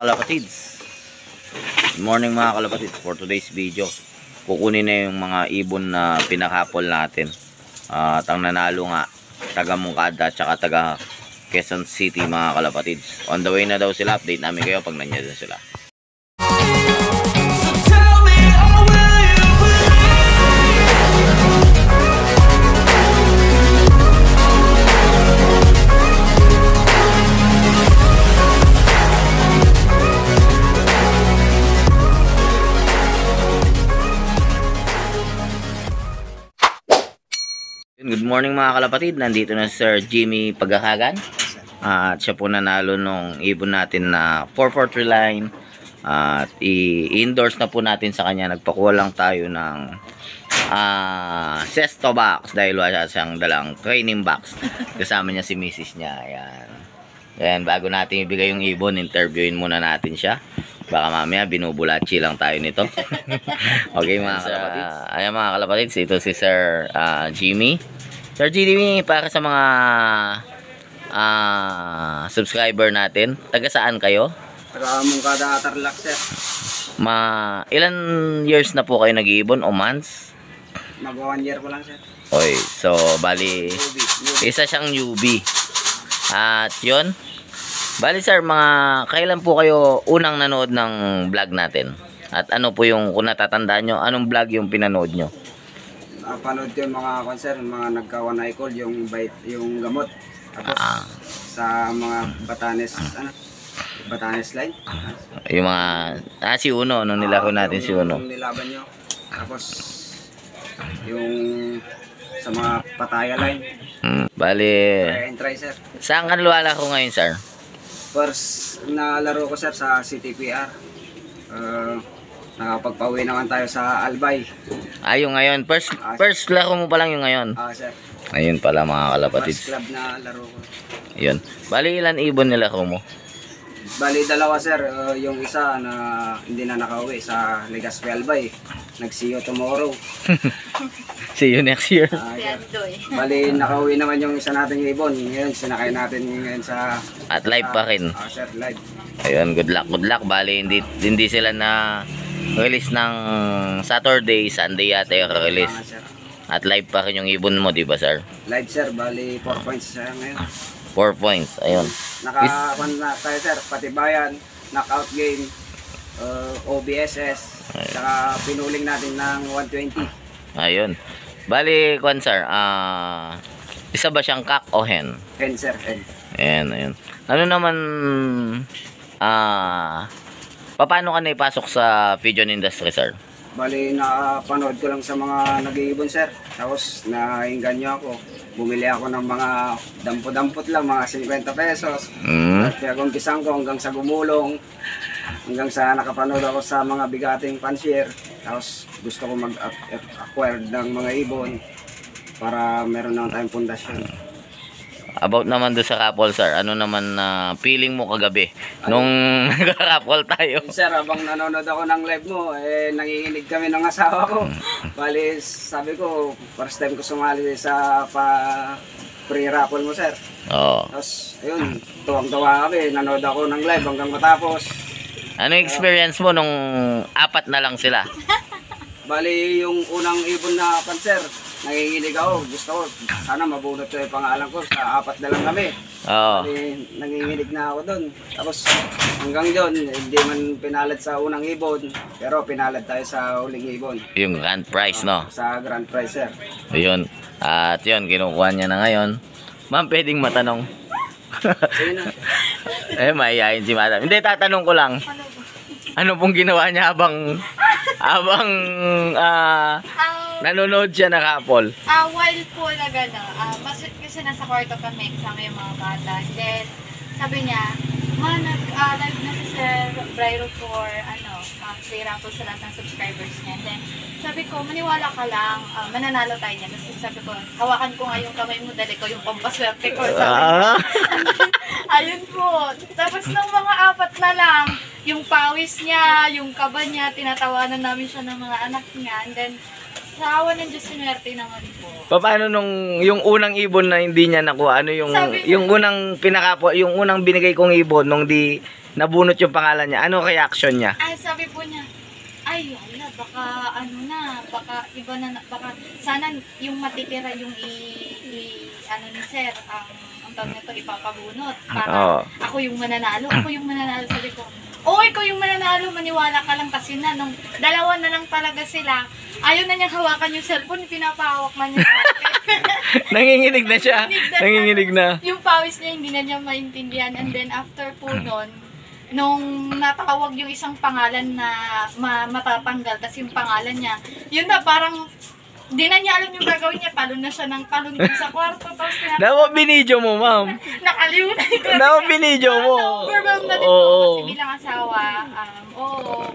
Kalapatids, good morning mga kalapatids. For today's video, kukunin na yung mga ibon na pinakapol natin. At ang nanalo nga, taga Mungkada at saka taga Quezon City mga kalapatids. On the way na daw sila, update namin kayo pag nandiyan na sila. Good morning mga kalapatid, nandito na Sir Jimmy Paghahagan. At siya po nanalo nung ibon natin na 443 line. At i-endorse na po natin sa kanya. Nagpakuha lang tayo ng sesto box dahil wala siyang dalang training box. Kasama niya si misis niya. Ayan. Ayan, bago natin ibigay yung ibon, interviewin muna natin siya. Baka mamaya binubulachi lang tayo nito. Okay mga kalapatids. Ayan mga kalapatids, ito si Sir Jimmy. Sir Jimmy, para sa mga subscriber natin, taga saan kayo? Taga Mungkada, Tarlac, sir. Ilan years na po kayo nag-iibon o months? Mag 1 year pa lang, sir. Oy, so bali Newbie. isa siyang newbie. At yun, bali sir, kailan po kayo unang nanood ng vlog natin? At ano po yung, kung natatandaan nyo, anong vlog yung pinanood nyo? Napanood ko yung mga concert, mga nagka-one-eye cold, yung gamot. Tapos sa mga Batanes, Batanes line. Yung mga, si Uno, nung nilaro natin si Uno. Yung nilaban nyo. Tapos yung sa mga Pataya line. Bali, Try and try, sir. saan ka nalaro ngayon sir? First na laro ko, sir, sa CTPR. Nakapagpauwi naman tayo sa Albay. Yung ngayon, first laro mo pa lang yung ngayon. Sir. Ayun pala mga kalapatids. First club na laro ko. Yun. Bali, ilan ibon nilaro mo? Bali, dalawa, sir. Yung isa na hindi na nakauwi sa Legazpi Albay. Nag-see you tomorrow. See you next year. Bali, nakauwi naman yung isa nating ibon. Ngayon, sinakay natin ngayon sa... At live pa rin. Sir, live. Ayun, good luck, good luck. Bali, hindi sila na release ng Saturday, Sunday yata yung release. Sir. At live pa rin yung ibon mo, di ba sir? Live, sir. Bali, 4 points siya ngayon. 4 points, ayun. Nakakuan na tayo, sir. Patibayan, knockout game, OBSS, saka pinuling natin ng 120. Ayun. Bali, kwan sir, isa ba siyang cock o hen? Hen, sir, hen. Ayan, ayun. Ano naman, paano ka na ipasok sa pigeon industry, sir? Bali, napanood ko lang sa mga nag-iibon, sir. Tapos, nainganyo ako. Bumili ako ng mga dampo-dampot lang, mga 50 pesos. At pinag-umpisan ko hanggang sa gumulong. Hanggang sa nakapanood ako sa mga bigating pansier. Tapos, gusto ko mag-acquire ng mga ibon para meron naman tayong pundasyon. About naman doon sa couple, sir, ano naman na feeling mo kagabi nung nagka-couple tayo? Sir, habang nanonood ako ng live mo, nanginginig kami ng asawa ko. Bali, sabi ko, first time ko sumali sa pre-raffle mo, sir. Oo. Tapos, ayun, tuwang-tuwa kami. Nanood ako ng live hanggang matapos. Ano yung experience mo nung apat na lang sila? Bali, yung unang ibon na panser, nanginginig ako. Gusto ko, sana mabunot ko yung pangalan ko. Sa apat na lang kami. Oo. Bali, nanginginig na ako doon. Tapos, hanggang doon, hindi man pinalad sa unang ibon. Pero pinalad tayo sa huling ibon. Yung grand prize, no? Sa grand prize, sir. Ayun. At yun, kinukuha niya na ngayon. Ma'am, pwedeng matanong? Sino na? Maiyayin si madam. Hindi, tatanong ko lang. Ano pong ginawa niya habang nanonood siya na couple? While po kasi nasa kwarto kami kasama yung mga bata. Then, sabi niya, nag-live na si Sir Bryro for, pre-raffle sa lahat ng subscribers niya. Then, sabi ko, maniwala ka lang, mananalo tayo niya. Kasi sabi ko, hawakan ko nga yung kamay mo, dali ko yung pampaswerte ko. Sabi niya. Ayun po. Tapos nung mga apat na lang, yung pawis niya, yung kaba niya, tinatawanan namin siya ng mga anak niya. And then, sa awa ng Diyos, sinwerte naman po. Paano nung yung unang ibon na hindi niya nakuha? Ano yung Sabi yung unang pinakapo, yung unang binigay kong ibon nung nabunot yung pangalan niya, ano reaction niya? Ay, sabi po niya, ay, wala, baka ano na, baka iba na, baka sana yung matitira yung ano ni sir, ang tawag nito, ipapabunot. Para Oo. ako yung mananalo, sabi ko. Oo, ikaw yung mananalo, maniwala ka lang kasi na, nung dalawa na lang talaga sila, ayaw na niyang hawakan yung cellphone, pinapahawak man niya. Nanginginig na siya. Nanginginig na. Yung pawis niya, hindi na niya maintindihan. And then after po nun, nung natawag yung isang pangalan na matatanggal, tas yung pangalan niya, yun na parang, di na niya alam yung gagawin niya, talon na siya ng talon dun sa kwarto, tapos Dapat binidyo mo, ma'am. nakalimutan ko. Dapat binidyo mo. Overwhelmed na din po kasi bilang asawa,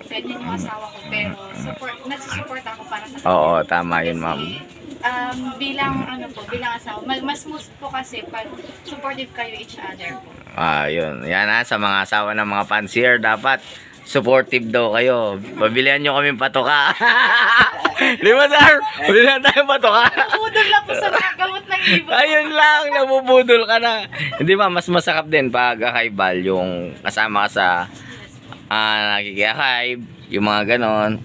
ganyan yung asawa ko, pero nagsusupport ako para sa kanya. Oo, tama yun, ma'am. Bilang asawa, mas smooth po kasi pag supportive kayo each other po. Yun. Yan ha, sa mga asawa ng mga fancier, dapat supportive daw kayo. Pabilihan nyo kami patoka. Di ba, sir? Pabilihan tayo patoka. Nabudol lang po sa mga gamot ng ibon. Ayun lang, nabubudol ka na. Hindi ba, mas masakap din pag akaibal yung kasama ka sa nakikiyakaib, yung mga ganon.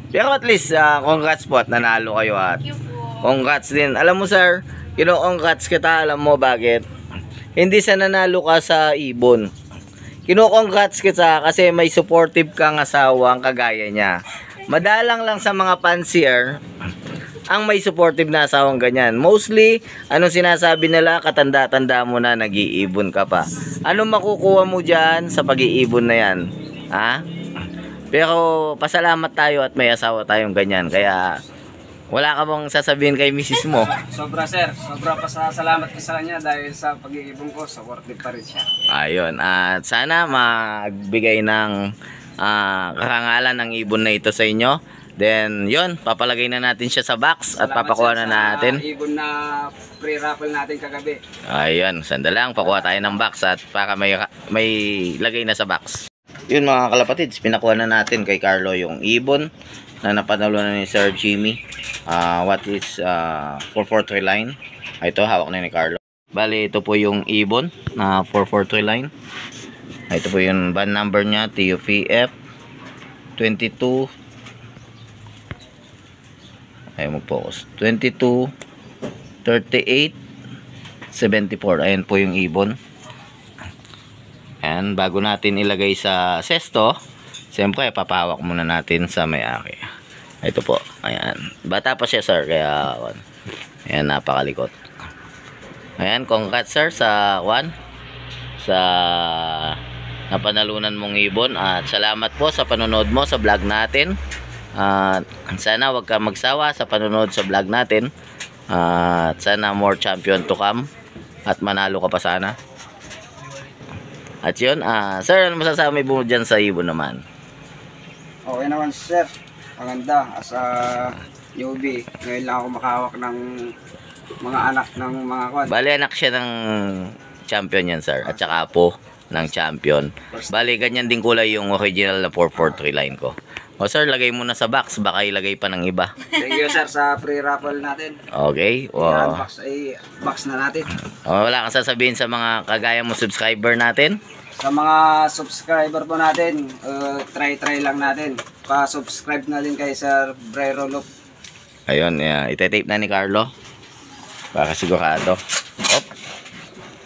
Pero at least, congrats po at nanalo kayo at Thank you po. congrats din. Alam mo, sir, congrats kita. Alam mo bakit? Hindi sa nanalo ka sa ibon. Kino-congrats kita kasi may supportive kang asawang kagaya niya. Madalang lang sa mga fancier ang may supportive na asawang ganyan. Mostly, anong sinasabi nila, katanda-tanda mo na, nag-iibon ka pa. Anong makukuha mo dyan sa pag-iibon na yan? Ha? Pero pasalamat tayo at may asawa tayong ganyan. Kaya wala ka bang sasabihin kay misis mo? Sobra sir, sobra pasasalamat ko sa kanya dahil sa pag-iibon ko, supportive pa rin siya. Ayun, at sana magbigay ng karangalan ng ibon na ito sa inyo. Then, yun, papalagay na natin siya sa box at Salamat, papakuha sir, na sa natin. ibon na pre-raffle natin kagabi. Ayun, sandalang, pakuha tayo ng box at para may lagay na sa box. Yun mga kalapatids, pinakuha na natin kay Carlo yung ibon na napanalo na ni Sir Jimmy. What is 443 line. Ito, hawak na ni Carlo. Bali, ito po yung ibon na 443 line. Ito po yung band number niya, TUPF 22. Ayaw mag-focus. 22 38 74. Ayan po yung ibon. Ayan, bago natin ilagay sa sesto, siyempre papahawak muna natin sa may-ari. Ito po, ayan. Bata pa siya, sir, kaya ayan, napakalikot. Ayan, congrats sir sa sa napanalunan mong ibon at salamat po sa panonood mo sa vlog natin. At sana wag ka magsawa sa panonood sa vlog natin. At sana more champion to come at manalo ka pa sana. At yun, sir, ano masasabi mo dyan sa ibon naman? Okay naman sir, maganda. As a newbie, ngayon lang ako makahawak ng mga anak ng mga kwan. Bali, anak siya ng champion yan, sir. At saka po ng champion. Bali, ganyan din kulay yung original na 443 line ko. O sir, lagay mo na sa box. Baka ilagay pa ng iba. Thank you sir sa pre-raffle natin. Okay. I-unbox box na natin. Wala kang sasabihin sa mga kagaya mo subscriber natin? Sa mga subscriber po natin, try lang natin. Pa-subscribe na din kay Sir Brairo Loop. Ayun, ite-tape na ni Carlo. Baka sigurado. Op.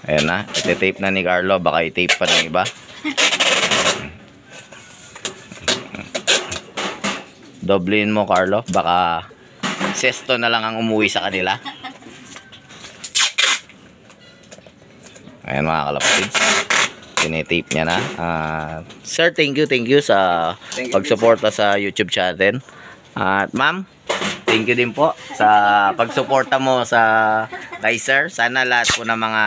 Ayan na, ite-tape na ni Carlo. Baka i-tape pa ng iba. Doblein mo, Carlo. Baka sesto na lang ang umuwi sa kanila. Ayan mga kalapatids. Tinitape niya na. Sir, thank you sa pagsuporta sa YouTube channel. At ma'am, thank you din po sa pagsuporta mo sa kay sir. Sana lahat po ng mga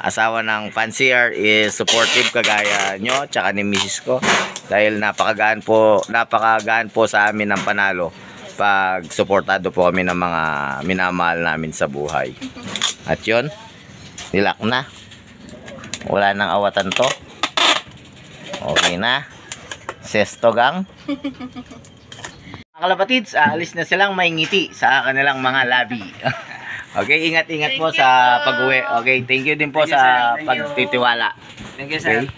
asawa ng fancier is supportive kagaya nyo tsaka ni misis ko. Dahil napakagaan po sa amin ng panalo pag suportado po kami ng mga minamahal namin sa buhay. At yun, nilak na. Wala nang awatan to. Okay na. Sesto gang. Mga kalapatids, alis na silang may ngiti sa kanilang mga labi. Okay, ingat-ingat po sa pag-uwi. Okay, thank you din po sa pagtitiwala. Thank you sir. Okay.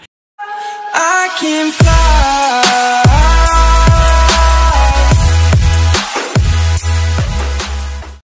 can fly.